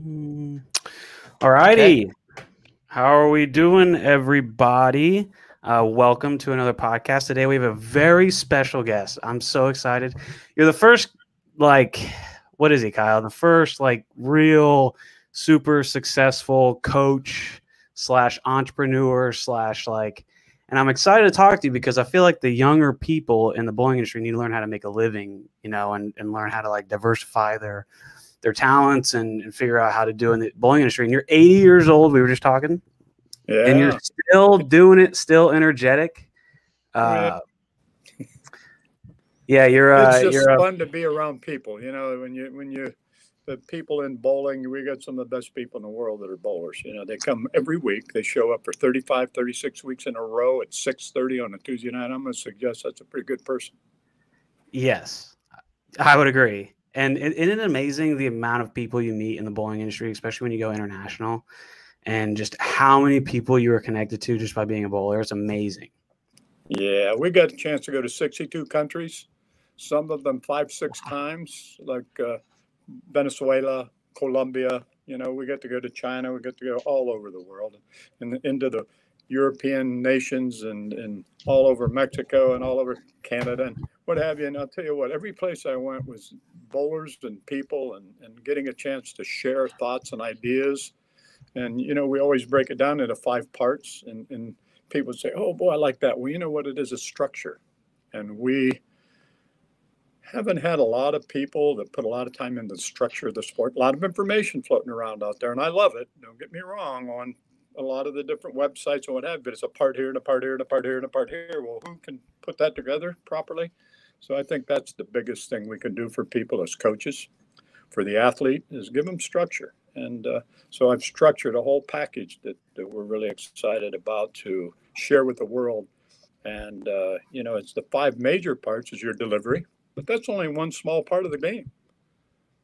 All righty. How are we doing, everybody? Welcome to another podcast. Today we have a very special guest. I'm so excited. You're the first, what is he, Kyle? The first, real super successful coach / entrepreneur / and I'm excited to talk to you because I feel like the younger people in the bowling industry need to learn how to make a living, and learn how to diversify their talents and figure out how to do in the bowling industry. And you're 80 years old. We were just talking. Yeah. And you're still doing it, still energetic. Yeah, you're it's just fun to be around people. When the people in bowling, we got some of the best people in the world that are bowlers. They come every week. They show up for 35, 36 weeks in a row at 6:30 on a Tuesday night. I'm going to suggest that's a pretty good person. Yes, I would agree. And isn't it amazing the amount of people you meet in the bowling industry, especially when you go international, and just how many people you are connected to just by being a bowler? It's amazing. Yeah, we got a chance to go to 62 countries, some of them 5-6 times, like Venezuela, Colombia. We get to go to China. We get to go all over the world and into the European nations and all over Mexico and all over Canada and what have you. And I'll tell you what, every place I went was bowlers and people and getting a chance to share thoughts and ideas. And, we always break it down into 5 parts and people say, oh boy, I like that. Well, you know what it is? A structure. And we haven't had a lot of people that put a lot of time into the structure of the sport, a lot of information floating around out there. And I love it. Don't get me wrong on a lot of the different websites and what have you, but it's a part here and a part here and a part here and a part here. Well, who can put that together properly? So I think that's the biggest thing we can do for people as coaches, for the athlete, is give them structure. And so I've structured a whole package that we're really excited about to share with the world. And, it's the 5 major parts is your delivery, but that's only one small part of the game.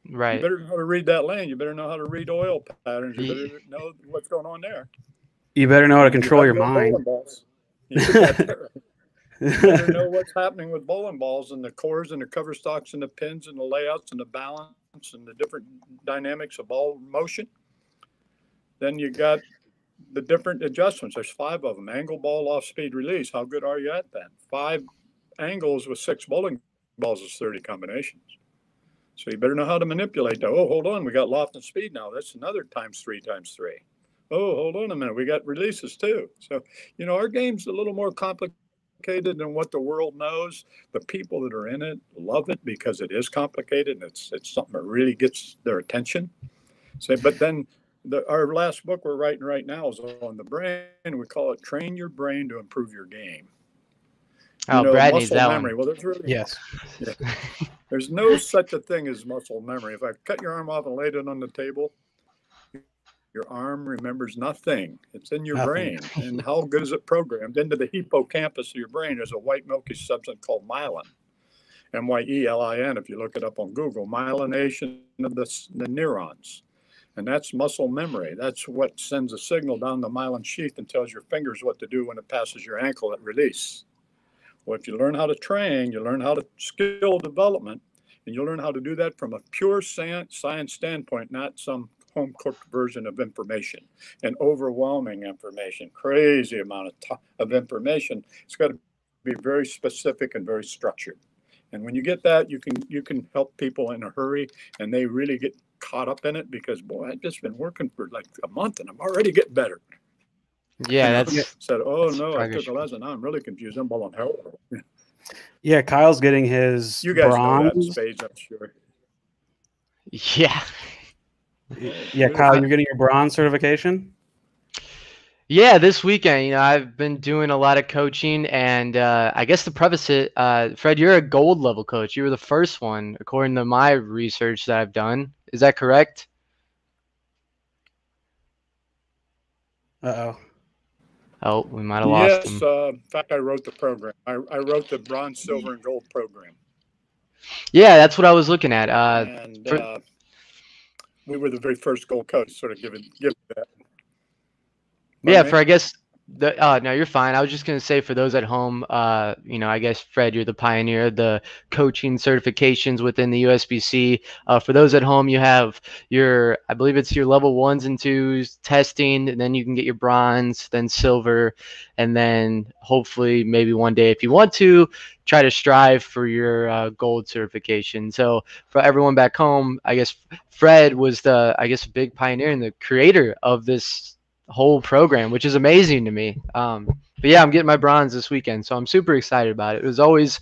Right. You better know how to read that lane. You better know how to read oil patterns. You better know what's going on there. You better know how to control your mind. You better know what's happening with bowling balls and the cores and the cover stocks and the pins and the layouts and the balance and the different dynamics of ball motion. Then you got the different adjustments. There's 5 of them. Angle, ball, off speed, release. How good are you at that? 5 angles with 6 bowling balls is 30 combinations. So you better know how to manipulate that. Oh, hold on. We got loft and speed now. That's another ×3 ×3. Oh, hold on a minute. We got releases too. So, our game's a little more complicated than what the world knows. The people that are in it love it because it is complicated and it's something that really gets their attention. So, but then our last book we're writing right now is on the brain. We call it Train Your Brain to Improve Your Game. Oh, Brad needs that memory. one. Well, there's really, Yes. Yeah. There's no such a thing as muscle memory. If I cut your arm off and laid it on the table, your arm remembers nothing. It's in your brain. And how good is it programmed? Into the hippocampus of your brain, there's a white milky substance called myelin. MYELIN, if you look it up on Google, myelination of the neurons. And that's muscle memory. That's what sends a signal down the myelin sheath and tells your fingers what to do when it passes your ankle at release. Well, if you learn how to train, you learn how to skill development, and you learn how to do that from a pure science standpoint, not some home-cooked version of information and overwhelming information, crazy amount of information. It's got to be very specific and very structured. And when you get that, you can help people in a hurry, and they really get caught up in it because, boy, I've just been working for like a month, and I'm already getting better. Yeah, that's said, oh no, I took a lesson. Now I'm really confused. I'm bowling hell. Yeah, Kyle's getting his You guys bronze. know that in spades, I'm sure. yeah. Yeah, Kyle, you're getting your bronze certification? Yeah, this weekend, I've been doing a lot of coaching, and I guess to preface it, Fred, you're a gold level coach. You were the first one, according to my research that I've done. Is that correct? Uh-oh. Oh, we might have lost him. Yes, in fact, I wrote the program. I wrote the bronze, silver, and gold program. Yeah, that's what I was looking at. We were the very first gold coach, sort of give that. Yeah, for I guess No, you're fine. I was just gonna say for those at home, I guess Fred, you're the pioneer of the coaching certifications within the USBC. For those at home, you have I believe it's your level 1s and 2s testing, and then you can get your bronze, then silver, and then hopefully maybe one day, if you want to, try to strive for your gold certification. So for everyone back home, I guess Fred was a big pioneer and the creator of this whole program, which is amazing to me. But yeah, I'm getting my bronze this weekend, so I'm super excited about it. There's always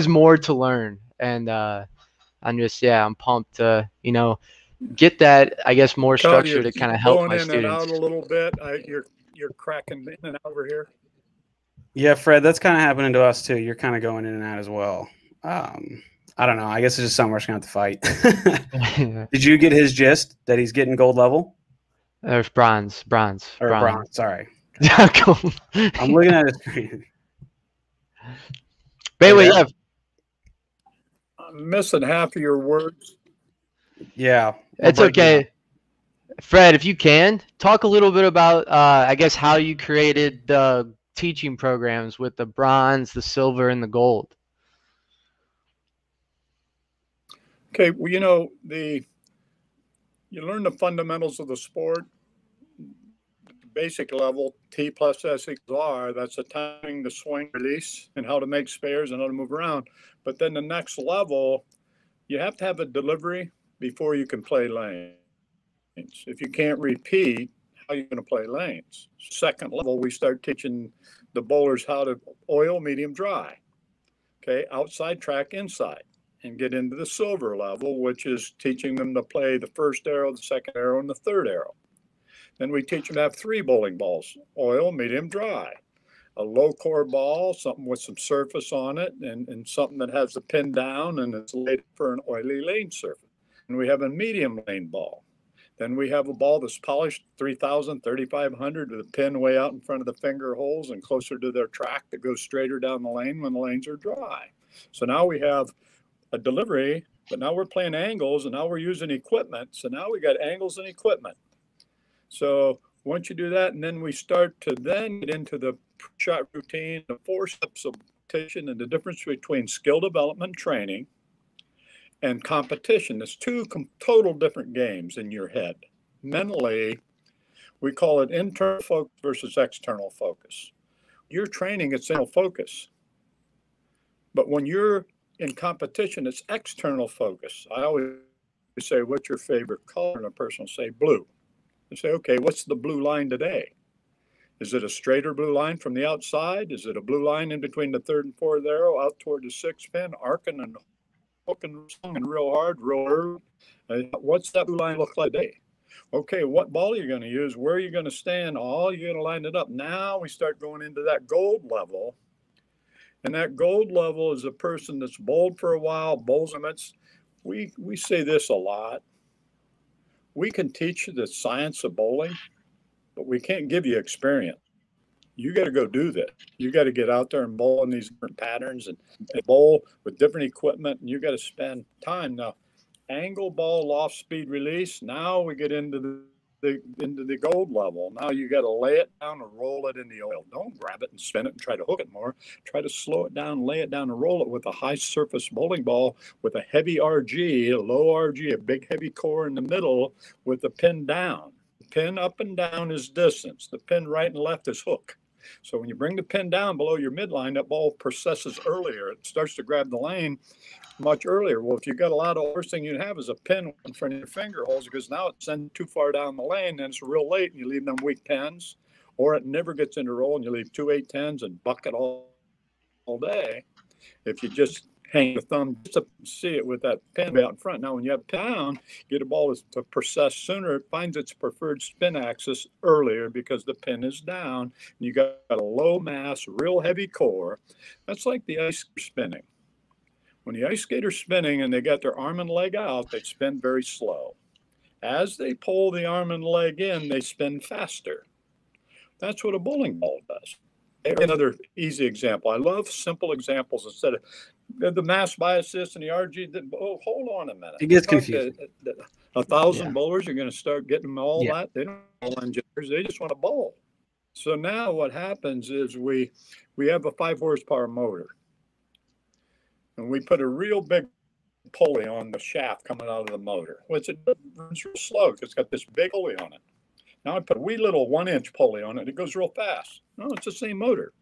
more to learn, and I'm pumped to get that, I guess, more Todd, structure to kind of help going my in students. and out a little bit. You're cracking in and out over here. Yeah, Fred, that's kind of happening to us too. You're kind of going in and out as well. I don't know. I guess it's just something we're just gonna have to fight. Did you get his gist that he's getting gold level? There's bronze. Or bronze, sorry. I'm looking at his screen. But anyway, yeah. I'm missing half of your words. Yeah. It's okay. Fred, if you can, talk a little bit about, I guess, how you created the teaching programs with the bronze, the silver, and the gold. Okay, well, you learn the fundamentals of the sport. The basic level, T plus S equals R, that's the timing, the swing, release, and how to make spares and how to move around. But then the next level, you have to have a delivery before you can play lanes. If you can't repeat, how are you going to play lanes? Second level, we start teaching the bowlers how to oil, medium, dry. Okay, outside, track, inside. And get into the silver level, which is teaching them to play the first arrow, the second arrow, and the third arrow. Then we teach them to have 3 bowling balls, oil, medium, dry. A low core ball, something with some surface on it, and something that has the pin down and it's laid for an oily lane surface. And we have a medium lane ball. Then we have a ball that's polished 3,000, 3,500 with a pin way out in front of the finger holes and closer to their track that goes straighter down the lane when the lanes are dry. So now we have a delivery, but now we're playing angles and now we're using equipment. So now we got angles and equipment. So once you do that, and then we start to then get into the shot routine, the 4 steps of competition, and the difference between skill development training and competition. There's 2 total different games in your head. Mentally, we call it internal focus versus external focus. You're training, it's internal focus. But when you're in competition, it's external focus. I always say, what's your favorite color? And a person will say blue. I say, okay, what's the blue line today? Is it a straighter blue line from the outside? Is it a blue line in between the 3rd and 4th arrow out toward the 6th pin, arcing and hooking and real hard, real early? What's that blue line look like today? Okay, what ball are you going to use? Where are you going to stand? All you're going to line it up. Now we start going into that gold level. And that gold level is a person that's bowled for a while, bowls limits. We say this a lot. We can teach you the science of bowling, but we can't give you experience. You got to go do that. You got to get out there and bowl in these different patterns and bowl with different equipment, and you got to spend time. Now, angle, ball, loft, speed, release. Now we get into the gold level. Now you got to lay it down and roll it in the oil. Don't grab it and spin it and try to hook it more. Try to slow it down, lay it down, and roll it with a high surface bowling ball with a heavy RG, a low RG, a big heavy core in the middle with the pin down. The pin up and down is distance. The pin right and left is hook. So when you bring the pin down below your midline, that ball processes earlier. It starts to grab the lane much earlier. Well, if you got a lot of, worst thing you have is a pin in front of your finger holes, because now it's sent too far down the lane and it's real late and you leave them weak 10s, or it never gets into roll and you leave 2 8-10s and bucket all day. If you just hang the thumb just to see it with that pin out in front. Now, when you have down, get a ball to process sooner. It finds its preferred spin axis earlier because the pin is down. And you got a low mass, real heavy core. That's like the ice spinning. When the ice skater's spinning and they got their arm and leg out, they spin very slow. As they pull the arm and leg in, they spin faster. That's what a bowling ball does. Another easy example. I love simple examples instead of the mass by assist and the RG. Hold on a minute. It gets confusing. 1,000 bowlers, you're going to start getting them all that. They don't bowl engineers. They just want to bowl. So now what happens is we have a 5 horsepower motor, and we put a real big pulley on the shaft coming out of the motor, which it runs real slow. It's got this big pulley on it. Now I put a wee little 1-inch pulley on it. It goes real fast. No, it's the same motor.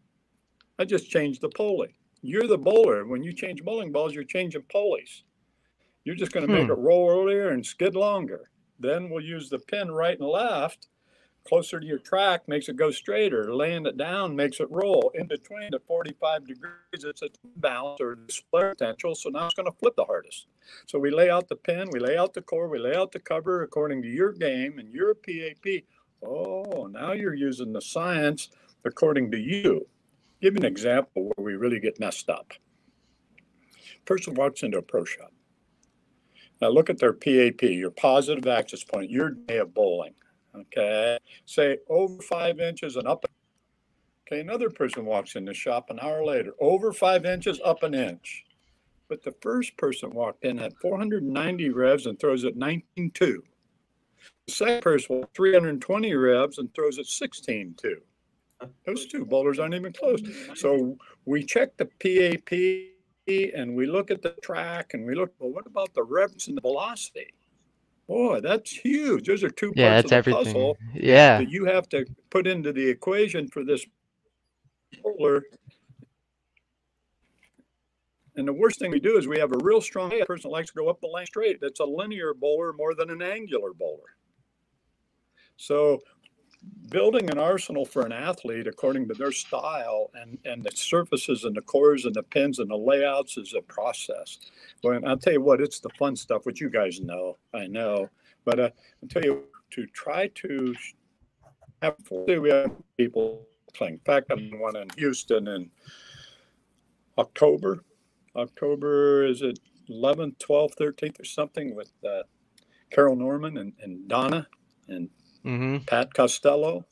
I just changed the pulley. You're the bowler. When you change bowling balls, you're changing pulleys. You're just going to make it roll earlier and skid longer. Then we'll use the pin right and left. Closer to your track makes it go straighter. Laying it down makes it roll. In between at 45 degrees, it's a balance or display potential. So now it's going to flip the hardest. So we lay out the pin, we lay out the core, we lay out the cover according to your game and your PAP. Oh, now you're using the science according to you. Give you an example where we really get messed up. Person walks into a pro shop. Now look at their PAP, your positive access point, your day of bowling. Okay, say over 5 inches and up. Okay, another person walks in the shop an hour later, over 5 inches, up an inch. But the first person walked in at 490 revs and throws at 19.2. The second person walked 320 revs and throws at 16.2. Those two bowlers aren't even close. So we check the PAP and we look at the track and we look, well, what about the revs and the velocity? Boy, that's huge. Those are two parts of the everything. puzzle that you have to put into the equation for this bowler. And the worst thing we do is we have a real strong person that likes to go up the lane straight. That's a linear bowler more than an angular bowler. So building an arsenal for an athlete according to their style and the surfaces and the cores and the pins and the layouts is a process. But I'll tell you what, it's the fun stuff, which you guys know, I know. But I'll tell you, to try to have, we have people playing. In fact, I'm one in Houston in October. October, is it 11th, 12th, 13th or something with Carol Norman and Donna and Pat Costello.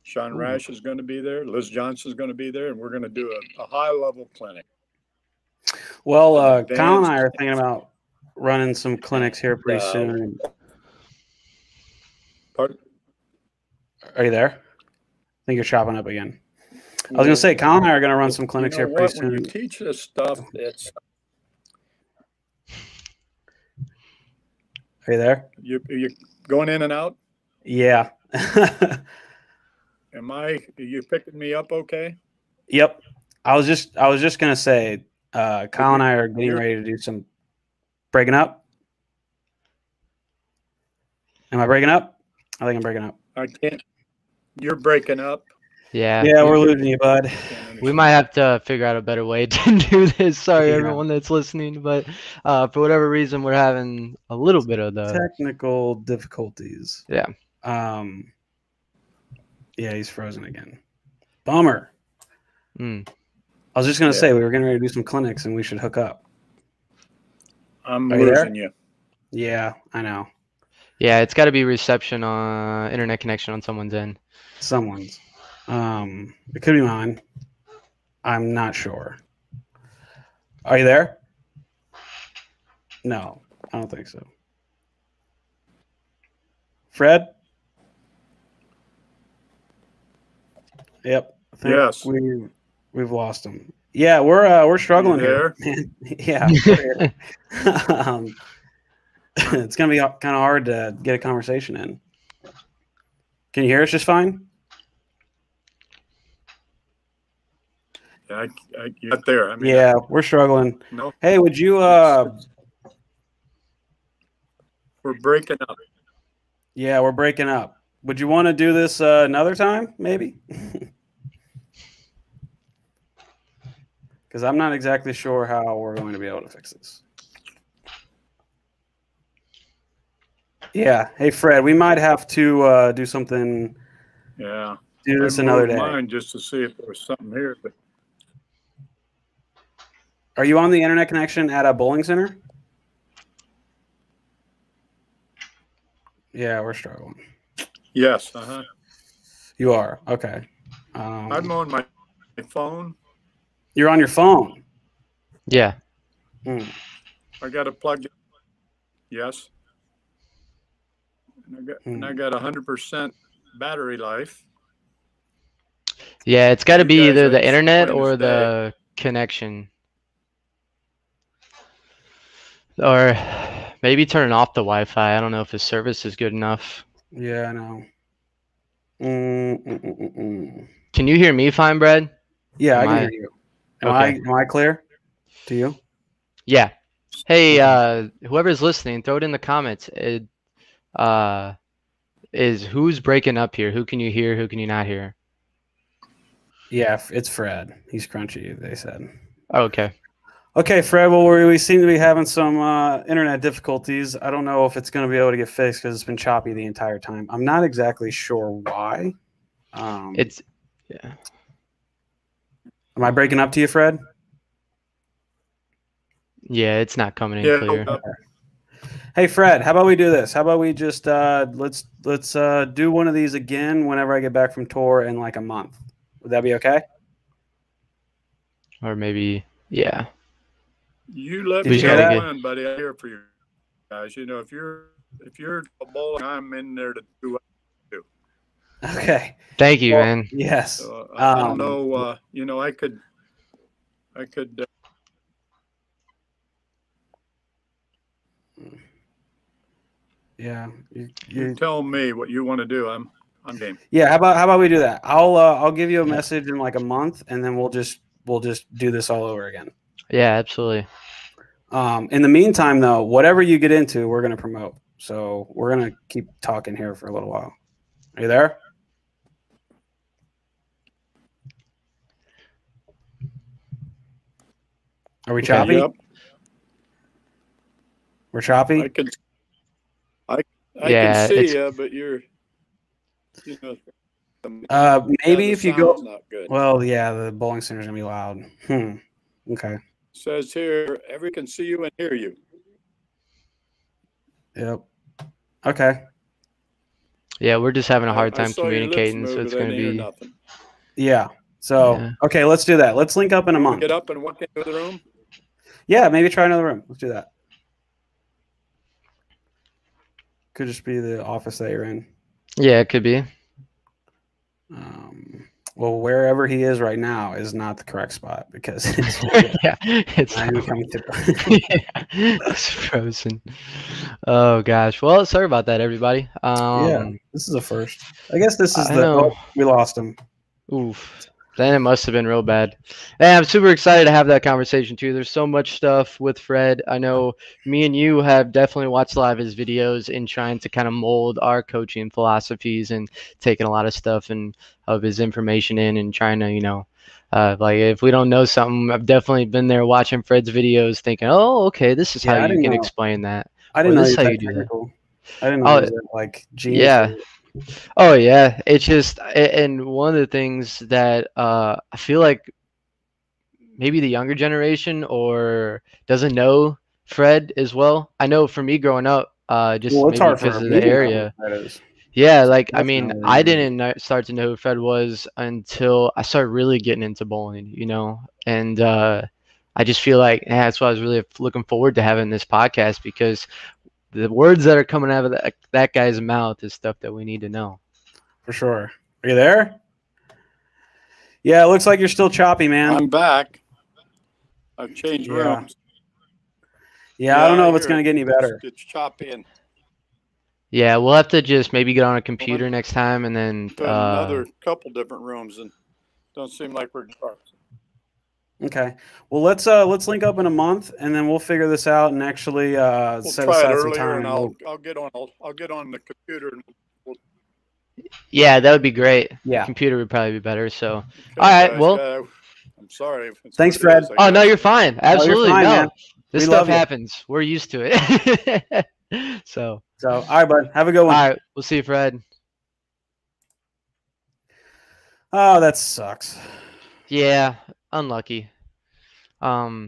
Sean Rash is going to be there. Liz Johnson is going to be there. And we're going to do a high-level clinic. Well, Kyle and I are thinking about running some clinics here pretty soon. Pardon? Are you there? I think you're chopping up again. I was going to say, Kyle and I are going to run some clinics here pretty soon. When you teach this stuff, it's... Are you there? You going in and out? Yeah. Are you picking me up okay? Yep. I was just going to say, Kyle and I are getting ready to do some breaking up. Am I breaking up? I think I'm breaking up. I can't. You're breaking up. Yeah, we're losing you, bud. We might have to figure out a better way to do this. Sorry, everyone that's listening, but for whatever reason, we're having a little bit of the technical difficulties. Yeah. Yeah, he's frozen again. Bummer. I was just going to say we were getting ready to do some clinics and we should hook up. I'm losing you. Yeah, I know. Yeah, it's got to be reception on internet connection on someone's end. Someone's. It could be mine. I'm not sure. Are you there? No, I don't think so. Fred? Yep. Yes. We've lost him. Yeah, we're struggling here. Yeah. It's gonna be kind of hard to get a conversation in. Can you hear us just fine? Yeah, I get there. I mean, yeah, we're struggling. No. Hey, would you? We're breaking up. Yeah, we're breaking up. Would you want to do this another time, maybe? Because I'm not exactly sure how we're going to be able to fix this. Yeah. Hey, Fred, we might have to do something. Yeah. Do this another day. Mine just to see if there was something here. But are you on the internet connection at a bowling center? Yeah, we're struggling. Yes. You are? Okay. I'm on my phone. You're on your phone? Yeah. I got to plug it. Yes. And I got 100% battery life. Yeah, it's got to You be guys either are the just internet plain as or day. the connection. Or maybe turning off the Wi-Fi. I don't know if the service is good enough. Yeah, I know. Can you hear me fine, Brad? Yeah, I Am can I- hear you. Okay. Am I clear to you? Yeah. Hey, Okay. whoever's listening, throw it in the comments. Is who's breaking up here? Who can you hear? Who can you not hear? Yeah, it's Fred. He's crunchy, they said. Okay. Okay, Fred. Well, we seem to be having some internet difficulties. I don't know if it's going to be able to get fixed because it's been choppy the entire time. I'm not exactly sure why. It's yeah. Am I breaking up to you, Fred? Yeah, it's not coming in Yeah, clear. Hey, Fred. How about we do this? How about we just let's do one of these again whenever I get back from tour in like a month. Would that be okay? Or maybe yeah. You let Did me you hear know that? when, buddy. I'm here for you guys. You know, if you're bowling, I'm in there to do what I do. Okay. Thank you, Well, man. yes. So I don't know. You know, I could. Yeah. You tell me what you want to do. I'm game. Yeah. How about we do that? I'll give you a message in like a month, and then we'll just do this all over again. Yeah, absolutely. In the meantime, though, whatever you get into, we're going to promote. So we're going to keep talking here for a little while. Are you there? Are we choppy? Yep. We're choppy? I can Yeah, see you, but you're. You know, Maybe the if you go. sound's not good. Well, yeah, the bowling center's going to be loud. Okay. Says here, everyone can see you and hear you. Yep. Okay. Yeah, we're just having a hard I time saw your lips communicating, move, so it's but I going to didn't hear be nothing. Yeah. So, Yeah. Okay, let's do that. Let's link up in a month. Get up and walk into the room. Yeah, maybe try another room. Let's do that. Could just be the office that you're in. Yeah, it could be. Well, wherever he is right now is not the correct spot because it's, Yeah, it's I'm coming to. yeah, it's frozen. Oh gosh. Well, sorry about that, everybody. Yeah, this is a first. I guess this is I know. we lost him. Oof. Then it must have been real bad. And I'm super excited to have that conversation too. There's so much stuff with Fred. I know me and you have definitely watched a lot of his videos in trying to kind of mold our coaching philosophies and taking a lot of stuff and of his information in and trying to, you know, like if we don't know something, I've definitely been there watching Fred's videos thinking, oh, okay, this is Yeah, how I you didn't can know. explain that. I didn't Or know this he is how was you that do that. technical. I didn't know he was that, like genius. Yeah. Oh yeah, it's just, and one of the things that I feel like maybe the younger generation or doesn't know Fred as well. I know for me growing up, just Well, it's maybe hard for because of me the to know who area. that is. Yeah, like I mean, Definitely. I didn't start to know who Fred was until I started really getting into bowling, you know, and I just feel like that's why I was really looking forward to having this podcast because the words that are coming out of that guy's mouth is stuff that we need to know. For sure. Are you there? Yeah, it looks like you're still choppy, man. I'm back. I've changed Yeah. rooms. Yeah, I don't know if it's hear going to get any better. It's choppy and Yeah, we'll have to just maybe get on a computer next time and then to another couple different rooms and don't seem like we're. Okay. Well, let's link up in a month and then we'll figure this out and actually We'll set try it aside some earlier, time. and I'll get on the computer. And yeah, that would be great. Yeah. The computer would probably be better. So, okay, all right. guys, Well, I'm sorry. Thanks, Fred. oh no, you're fine. Absolutely, fine, no. man. This We stuff love you. happens. We're used to it. So, all right, bud. Have a good all one. right. We'll see you, Fred. Oh, that sucks. Yeah, unlucky. Yeah,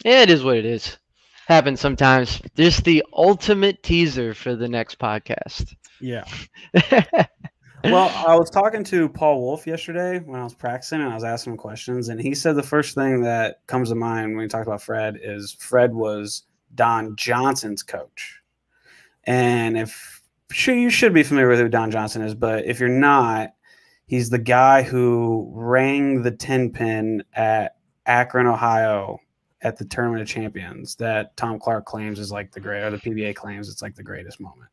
it is what it is. Happens sometimes. Just the ultimate teaser for the next podcast. Yeah. Well, I was talking to Paul Wolf yesterday when I was practicing and I was asking him questions, and he said the first thing that comes to mind when you talk about Fred is Fred was Don Johnson's coach. And you should be familiar with who Don Johnson is, but if you're not, He's the guy who rang the 10 pin at Akron, Ohio at the Tournament of Champions that Tom Clark claims is like the great, or the PBA claims it's like the greatest moment,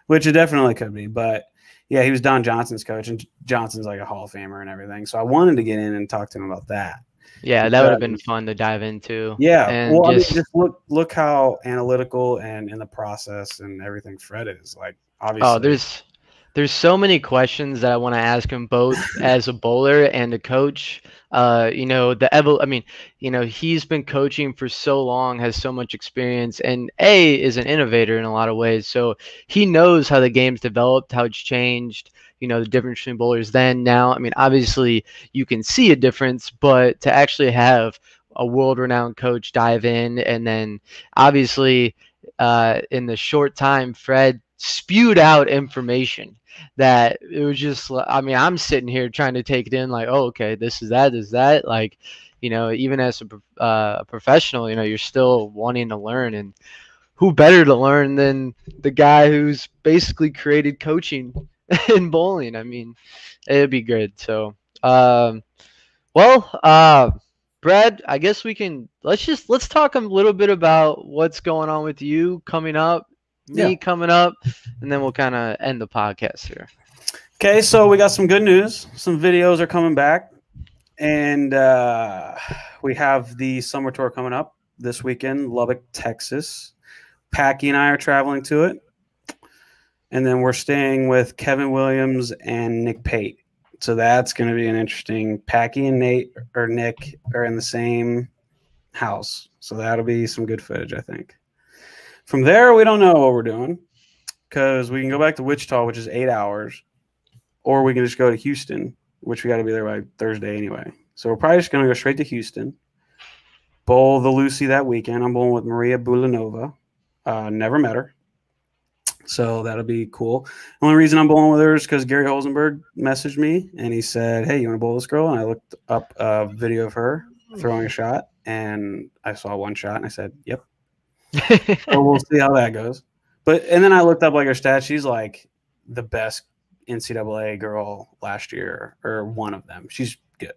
which it definitely could be. But yeah, he was Don Johnson's coach, and Johnson's like a Hall of Famer and everything. So I wanted to get in and talk to him about that. Yeah, that would have been fun to dive into. Yeah, and well, just look how analytical and in the process and everything Fred is. Like, obviously. Oh, there's so many questions that I want to ask him, both as a bowler and a coach. You know, he's been coaching for so long, has so much experience, and is an innovator in a lot of ways. So he knows how the game's developed, how it's changed, you know, the difference between bowlers then, now. I mean, obviously you can see a difference, but to actually have a world-renowned coach dive in, and then obviously in the short time, Fred spewed out information that it was just, I mean, I'm sitting here trying to take it in like, oh, okay, this is that. Like, you know, even as a professional, you know, you're still wanting to learn, and who better to learn than the guy who's basically created coaching in bowling? I mean, it'd be good. So, Brad, I guess let's talk a little bit about what's going on with you coming up, me coming up, and then we'll kind of end the podcast here. Okay, so we got some good news. Some videos are coming back, and we have the summer tour coming up this weekend, Lubbock, Texas. Packy and I are traveling to it, and then we're staying with Kevin Williams and Nick Pate. So that's going to be an interesting. Packy and Nick are in the same house, so that'll be some good footage, I think. From there, we don't know what we're doing, because we can go back to Wichita, which is 8 hours, or we can just go to Houston, which we got to be there by Thursday anyway. So we're probably just going to go straight to Houston, bowl the Lucy that weekend. I'm bowling with Maria Bulanova. Never met her. So that'll be cool. The only reason I'm bowling with her is because Gary Holzenberg messaged me, and he said, hey, you want to bowl this girl? And I looked up a video of her throwing a shot, and I saw one shot, and I said, yep. So we'll see how that goes. And then I looked up like her stats. She's like the best NCAA girl last year, or one of them. She's good.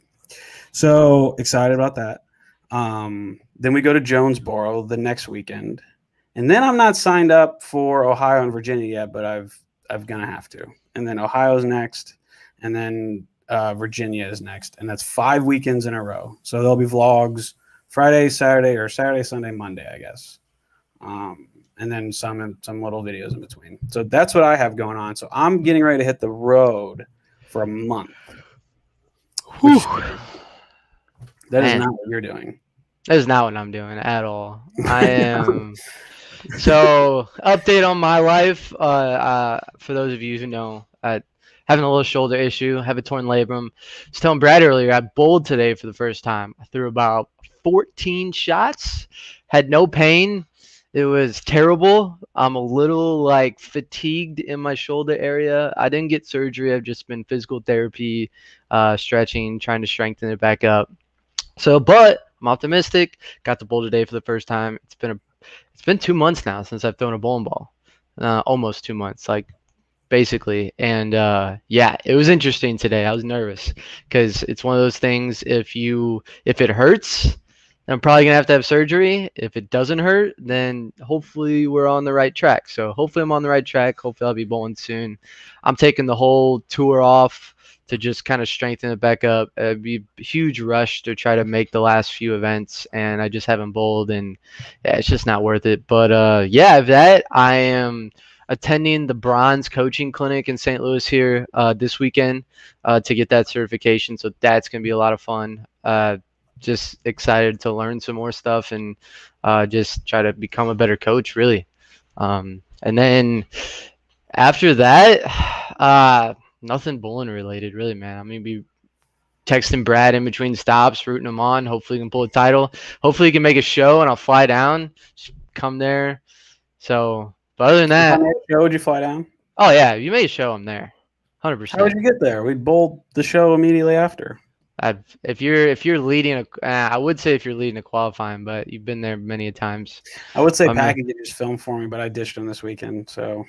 So excited about that. Then we go to Jonesboro the next weekend. And then I'm not signed up for Ohio and Virginia yet, but I'm gonna have to. And then Ohio's next, and then Virginia is next, and that's 5 weekends in a row. So there'll be vlogs Friday, Saturday, or Saturday, Sunday, Monday, I guess. And then some little videos in between. So that's what I have going on. So I'm getting ready to hit the road for a month. That is not what you're doing. That is not what I'm doing at all. I am. So, update on my life. For those of you who know, having a little shoulder issue, have a torn labrum. I was telling Brad earlier, I bowled today for the first time. I threw about 14 shots, had no pain. It was terrible. I'm a little like fatigued in my shoulder area. I didn't get surgery. I've just been physical therapy, stretching, trying to strengthen it back up. So, but I'm optimistic. Got to bowl today for the first time. It's been 2 months now since I've thrown a bowling ball. Almost 2 months, like basically. And yeah, it was interesting today. I was nervous because it's one of those things. If it hurts, I'm probably gonna have to have surgery. If it doesn't hurt, then hopefully we're on the right track. So hopefully I'm on the right track. Hopefully I'll be bowling soon. I'm taking the whole tour off to just kind of strengthen it back up. It'd be a huge rush to try to make the last few events, and I just haven't bowled, and yeah, it's just not worth it. But yeah, that I am attending the Bronze Coaching Clinic in St. Louis here this weekend to get that certification. So that's gonna be a lot of fun. Just excited to learn some more stuff and just try to become a better coach, really. And then after that, nothing bowling related, really, man. I'm gonna be texting Brad in between stops, rooting him on. Hopefully, he can pull a title. Hopefully, he can make a show, and I'll fly down, just come there. So, but other than that, would you fly down? Oh yeah, you made a show. I'm there, 100%. How would you get there? We bowled the show immediately after. If you're leading I would say if you're leading a qualifying, but you've been there many a times. I would say Packy did just film for me, but I ditched him this weekend. So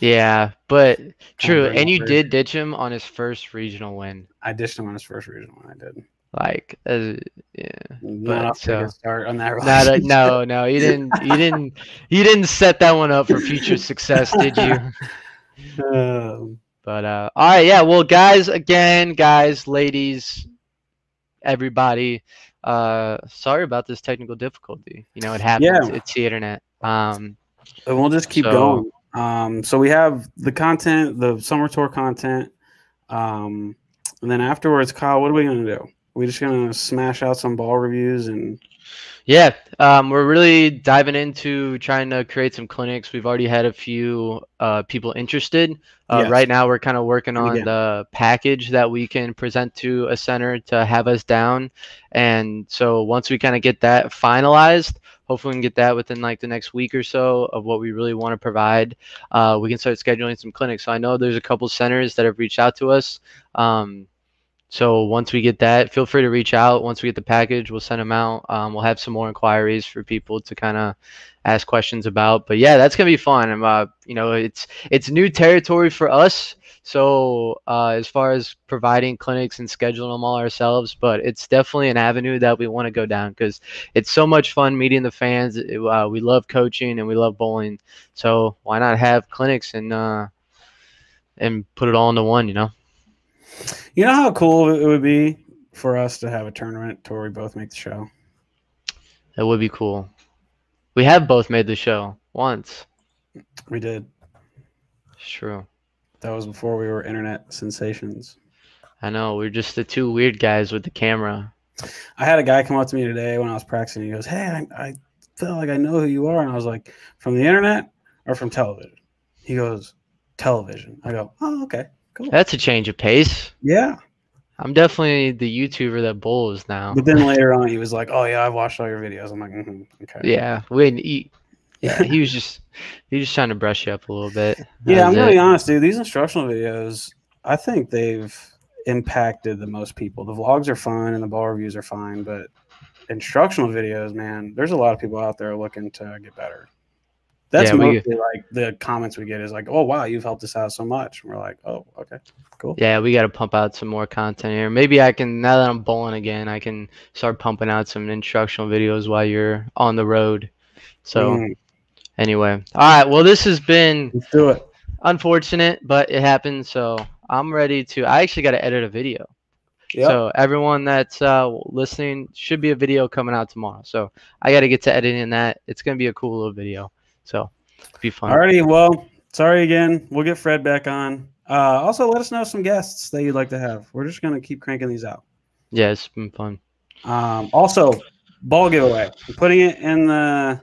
Yeah, but true. bring And you over- did ditch him on his first regional win. I dished him on his first regional. I did. Like, yeah. Not But off to a so good start on that not relationship. no, you didn't set that one up for future success, did you? But all right, yeah. Well, guys, ladies, everybody, sorry about this technical difficulty. You know, it happens. Yeah. It's the internet. And we'll just keep So- going. So we have the content, the summer tour content, and then afterwards, Kyle, what are we gonna do? We're just gonna smash out some ball reviews and Yeah, we're really diving into trying to create some clinics. We've already had a few people interested. Yes. Right now, we're kind of working And on again. the package that we can present to a center to have us down. And so once we kind of get that finalized, hopefully we can get that within like the next week or so of what we really want to provide. We can start scheduling some clinics. So I know there's a couple centers that have reached out to us. So once we get that, feel free to reach out. Once we get the package, we'll send them out. We'll have some more inquiries for people to kind of ask questions about. But yeah, that's gonna be fun. You know, it's new territory for us. So as far as providing clinics and scheduling them all ourselves, but it's definitely an avenue that we want to go down because it's so much fun meeting the fans. We love coaching and we love bowling. So why not have clinics and put it all into one? You know. you know how cool it would be for us to have a tournament to where we both make the show. That would be cool. We have both made the show once. We did. It's true. That was before we were internet sensations. I know. We're just the two weird guys with the camera. I had a guy come up to me today when I was practicing. He goes, "Hey, I feel like I know who you are," and I was like, "From the internet or from television?" He goes, "Television." I go, "Oh, okay, cool." That's a change of pace. Yeah. I'm definitely the YouTuber that bowls now. But then later on, he was like, "Oh yeah, I've watched all your videos." I'm like, "Okay." Yeah, we didn't eat. Yeah, he was just trying to brush you up a little bit. Yeah, I'm That gonna was be it. honest, dude. These instructional videos, I think they've impacted the most people. The vlogs are fun and the ball reviews are fine, but instructional videos, man, there's a lot of people out there looking to get better. That's Yeah, mostly like the comments we get is like, "Oh wow, you've helped us out so much." And we're like, "Oh, okay, cool." Yeah, we got to pump out some more content here. Maybe I can, now that I'm bowling again, I can start pumping out some instructional videos while you're on the road. So anyway, all right. Well, this has been Let's do it. unfortunate, but it happened. So I'm ready to. I actually got to edit a video. Yep. So everyone that's listening, should be a video coming out tomorrow. So I got to get to editing that. It's gonna be a cool little video. So it'll be fun. Alrighty, well, sorry again. We'll get Fred back on. Also, let us know some guests that you'd like to have. We're just gonna keep cranking these out. Yeah, it's been fun. Also, ball giveaway. I'm putting it in the.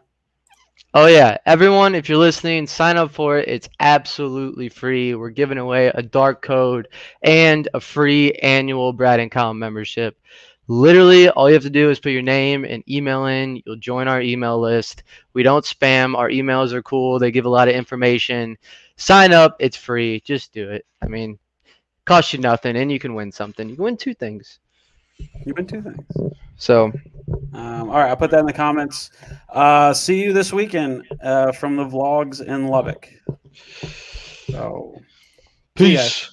Oh yeah, everyone, if you're listening, sign up for it. It's absolutely free. We're giving away a dark code and a free annual Brad and Colin membership. Literally, all you have to do is put your name and email in. You'll join our email list. We don't spam. Our emails are cool. They give a lot of information. Sign up. It's free. Just do it. I mean, costs you nothing, and you can win something. You can win two things. You've been 2 things. So, All right, I'll put that in the comments. See you this weekend from the vlogs in Lubbock. So, see ya. peace.